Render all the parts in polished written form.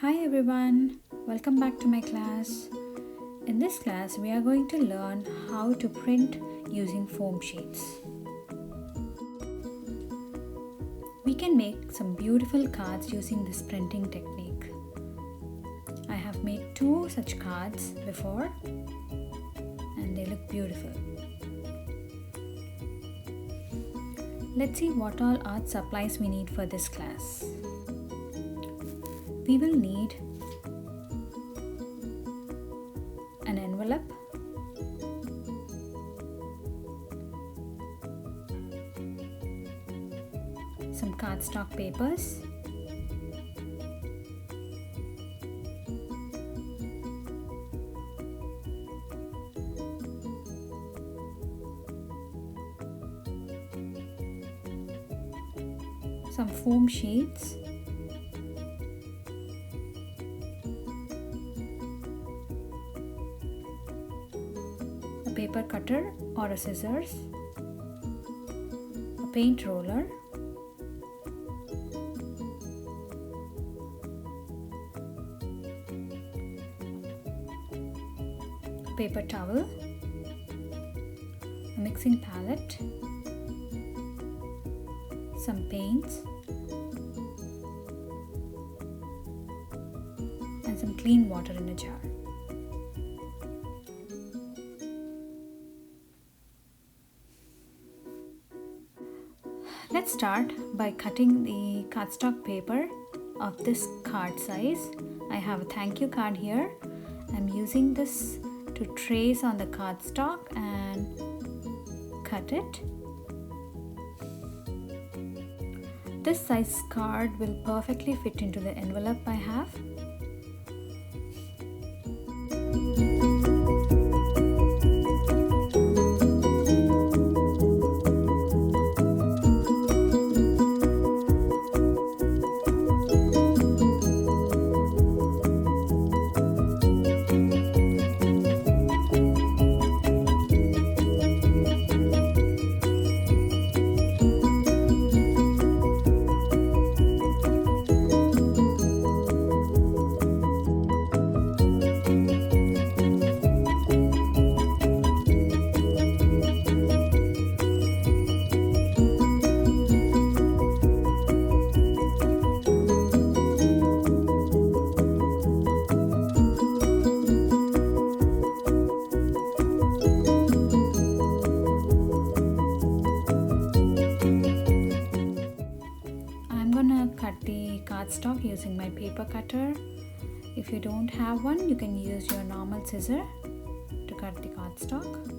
Hi everyone, welcome back to my class. In this class, we are going to learn how to print using foam sheets. We can make some beautiful cards using this printing technique. I have made two such cards before and they look beautiful. Let's see what all art supplies we need for this class. We will need an envelope, some cardstock papers, some foam sheets, a paper cutter or a scissors, a paint roller, a paper towel, a mixing palette, some paints, and some clean water in a jar. Let's start by cutting the cardstock paper of this card size. I have a thank you card here. I'm using this to trace on the cardstock and cut it. This size card will perfectly fit into the envelope I have. Cut the cardstock using my paper cutter. If you don't have one, you can use your normal scissor to cut the cardstock.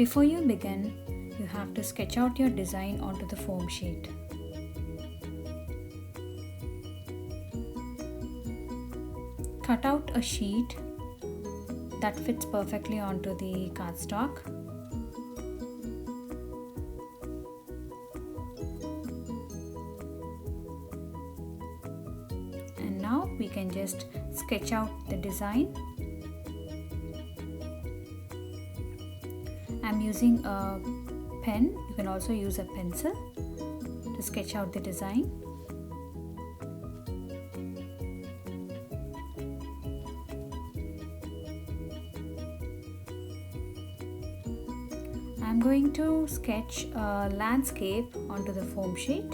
Before you begin, you have to sketch out your design onto the foam sheet. Cut out a sheet that fits perfectly onto the cardstock. And now we can just sketch out the design. I'm using a pen. You can also use a pencil to sketch out the design. I'm going to sketch a landscape onto the foam sheet.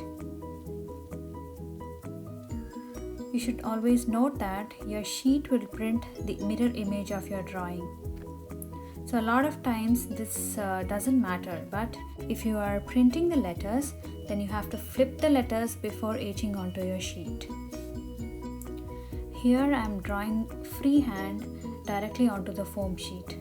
You should always note that your sheet will print the mirror image of your drawing. So a lot of times this doesn't matter, but if you are printing the letters, then you have to flip the letters before etching onto your sheet. Here I am drawing freehand directly onto the foam sheet.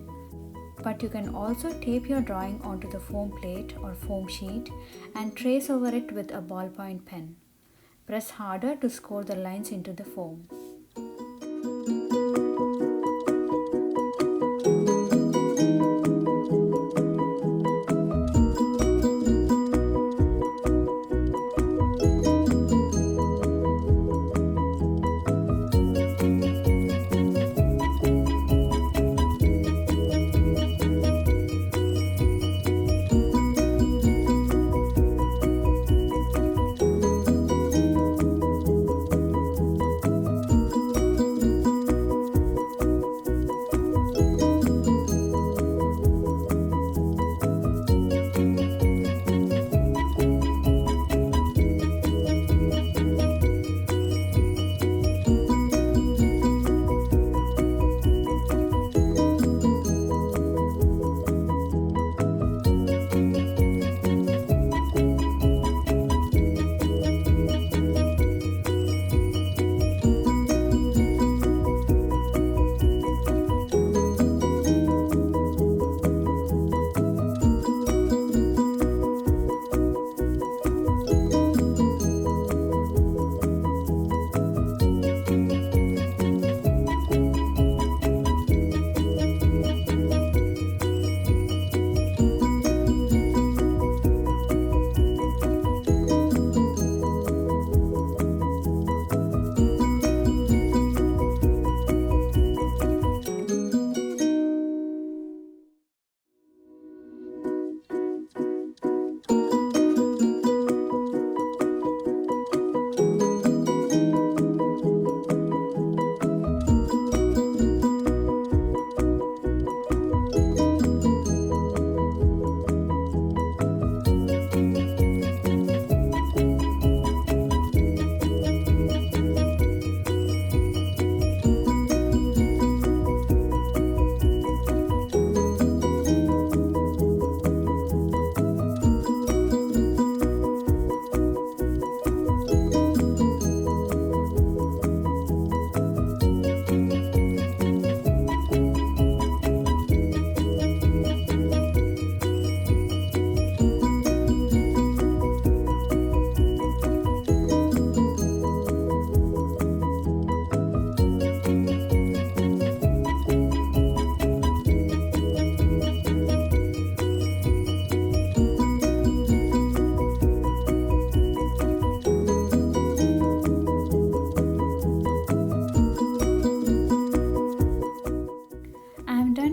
But you can also tape your drawing onto the foam plate or foam sheet and trace over it with a ballpoint pen. Press harder to score the lines into the foam.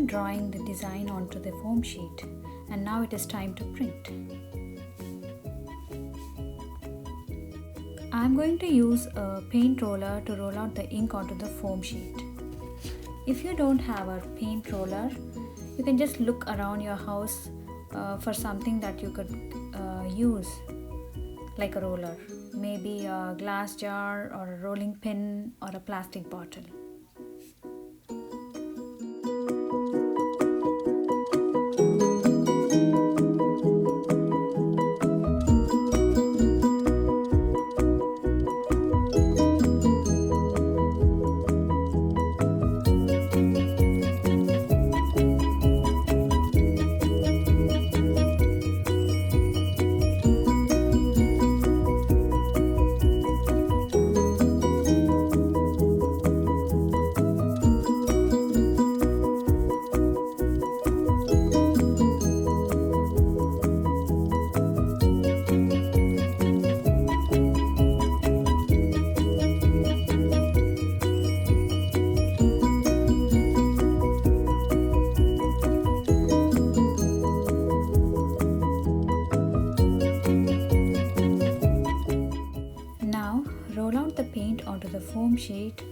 Drawing the design onto the foam sheet, and now it is time to print. I am going to use a paint roller to roll out the ink onto the foam sheet. If you don't have a paint roller, you can just look around your house for something that you could use like a roller, maybe a glass jar or a rolling pin or a plastic bottle. foam sheet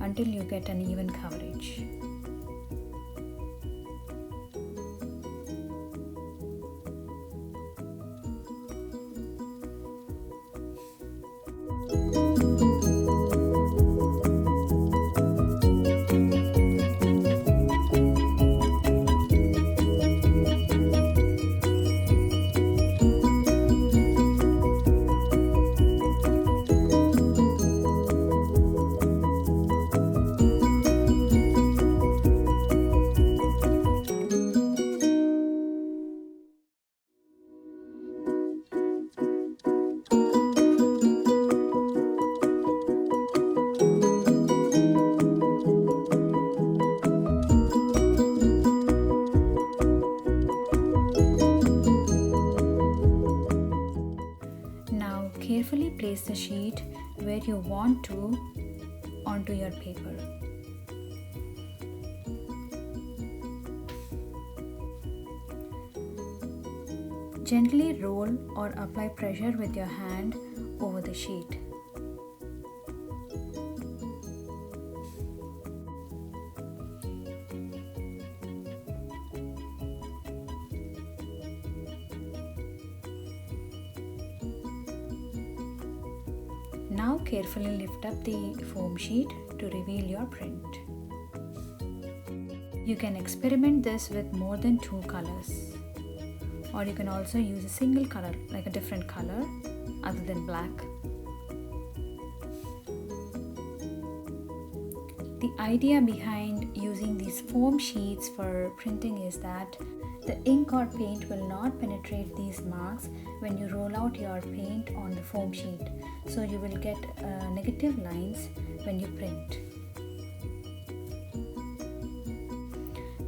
until you get an even coverage. Now carefully place the sheet where you want to onto your paper. Gently roll or apply pressure with your hand over the sheet. Now carefully lift up the foam sheet to reveal your print. You can experiment this with more than 2 colors, or you can also use a single color, like a different color other than black. The idea behind using these foam sheets for printing is that the ink or paint will not penetrate these marks when you roll out your paint on the foam sheet, so you will get negative lines when you print.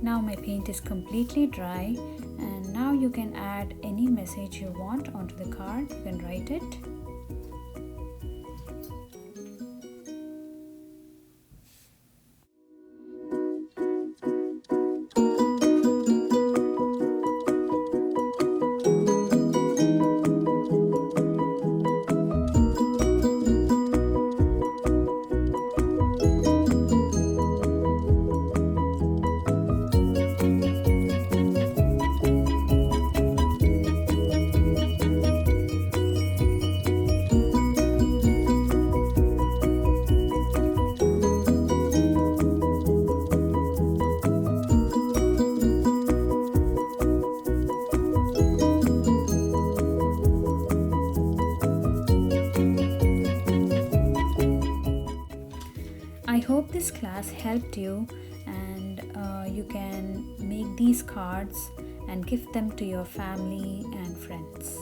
Now my paint is completely dry, and now you can add any message you want onto the card. You can write it. I hope this class helped you, and you can make these cards and gift them to your family and friends.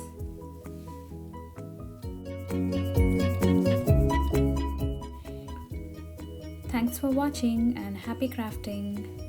Thanks for watching, and happy crafting!